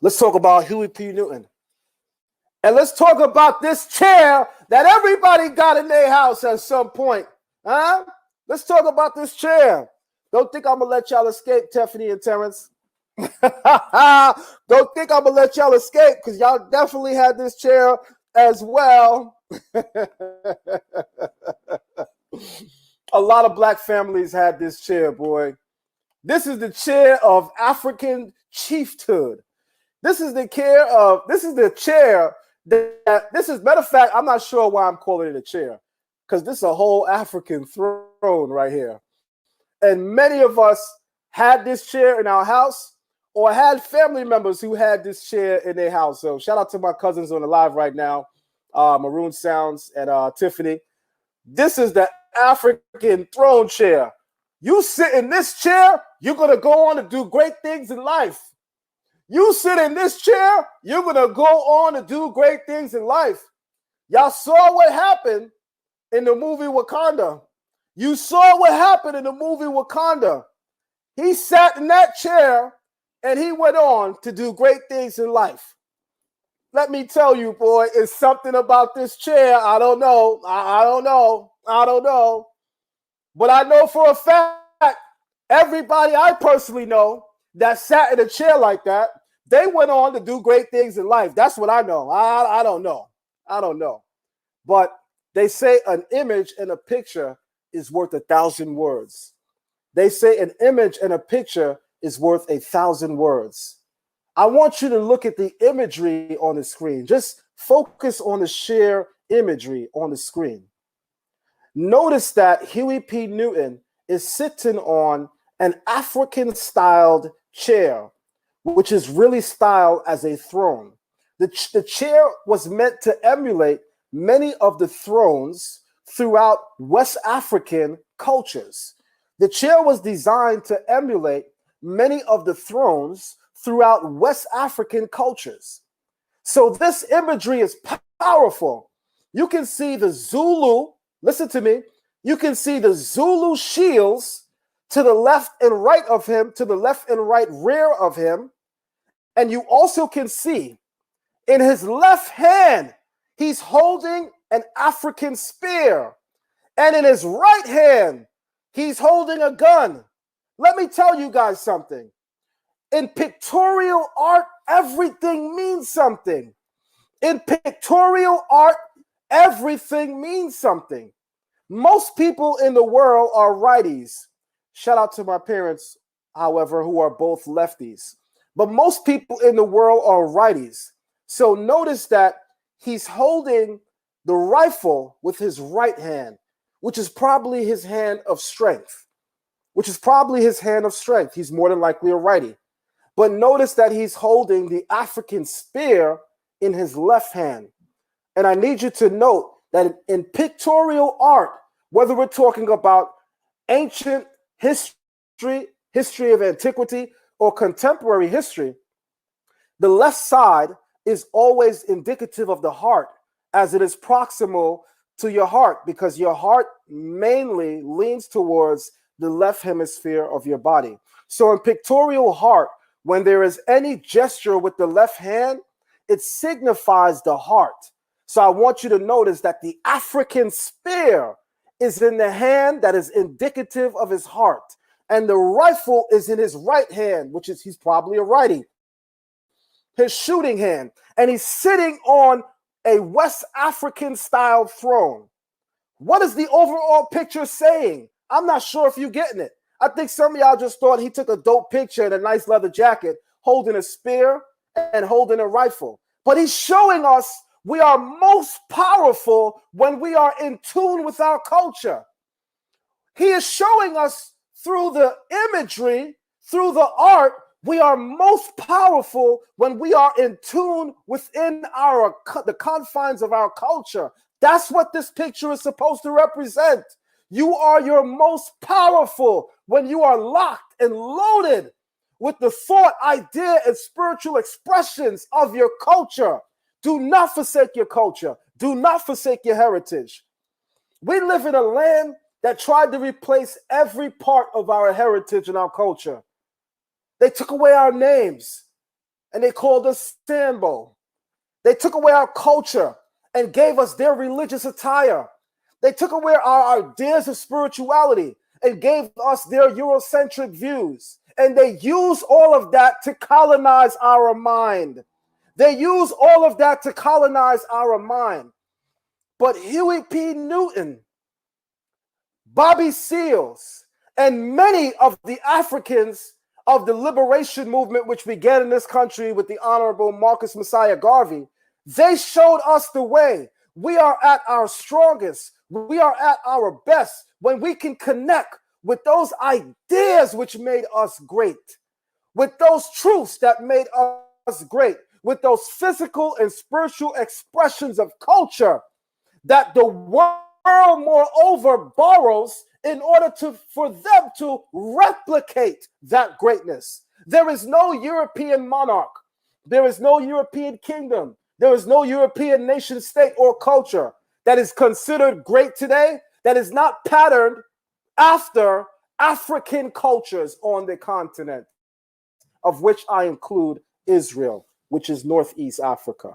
Let's talk about Huey P. Newton. And let's talk about this chair that everybody got in their house at some point. Huh? Let's talk about this chair. Don't think I'm going to let y'all escape, Tiffany and Terrence. Don't think I'm going to let y'all escape, because y'all definitely had this chair as well. A lot of black families had this chair, boy. This is the chair of African chiefhood. This is the chair that, matter of fact, I'm not sure why I'm calling it a chair, because this is a whole African throne right here. And many of us had this chair in our house or had family members who had this chair in their house. So shout out to my cousins on the live right now, Maroon Sounds and Tiffany. This is the African throne chair. You sit in this chair, you're going to go on to do great things in life. You sit in this chair, you're going to go on to do great things in life. Y'all saw what happened in the movie Wakanda. You saw what happened in the movie Wakanda. He sat in that chair and he went on to do great things in life. Let me tell you, boy, it's something about this chair. I don't know. I don't know. But I know for a fact, everybody I personally know that sat in a chair like that, they went on to do great things in life. That's what I know. I don't know. But they say an image and a picture is worth 1,000 words. They say an image and a picture is worth 1,000 words. I want you to look at the imagery on the screen. Just focus on the sheer imagery on the screen. Notice that Huey P. Newton is sitting on an African-styled chair, which is really styled as a throne. The chair was meant to emulate many of the thrones throughout West African cultures. The chair was designed to emulate many of the thrones throughout West African cultures. So this imagery is powerful. You can see the Zulu, listen to me, you can see the Zulu shields to the left and right of him, to the left and right rear of him. And you also can see in his left hand, he's holding an African spear. And in his right hand, he's holding a gun. Let me tell you guys something. In pictorial art, everything means something. In pictorial art, everything means something. Most people in the world are righties. Shout out to my parents, however, who are both lefties. But most people in the world are righties. So notice that he's holding the rifle with his right hand, which is probably his hand of strength. He's more than likely a righty. But notice that he's holding the African spear in his left hand. And I need you to note that in pictorial art, whether we're talking about ancient history of antiquity, or contemporary history, the left side is always indicative of the heart, as it is proximal to your heart, because your heart mainly leans towards the left hemisphere of your body. So in pictorial art, when there is any gesture with the left hand, it signifies the heart. So I want you to notice that the African spear is in the hand that is indicative of his heart. And the rifle is in his right hand, which is, he's probably a righty, his shooting hand. And he's sitting on a West African style throne. What is the overall picture saying? I'm not sure if you're getting it. I think some of y'all just thought he took a dope picture in a nice leather jacket, holding a spear and holding a rifle. But he's showing us we are most powerful when we are in tune with our culture. He is showing us through the imagery, through the art, we are most powerful when we are in tune within the confines of our culture. That's what this picture is supposed to represent. You are your most powerful when you are locked and loaded with the thought, idea, and spiritual expressions of your culture. Do not forsake your culture. Do not forsake your heritage. We live in a land that tried to replace every part of our heritage and our culture. They took away our names. and they called us Sambo. They took away our culture and gave us their religious attire. They took away our ideas of spirituality and gave us their Eurocentric views. And they use all of that to colonize our mind. They use all of that to colonize our mind. But Huey P. Newton, Bobby Seals, and many of the Africans of the liberation movement, which began in this country with the Honorable Marcus Messiah Garvey, they showed us the way. We are at our strongest. We are at our best when we can connect with those ideas which made us great, with those truths that made us great, with those physical and spiritual expressions of culture that the world moreover borrows in order for them to replicate that greatness. There is no European monarch. There is no European kingdom. There is no European nation state or culture that is considered great today that is not patterned after African cultures on the continent, of which I include Israel, which is Northeast Africa.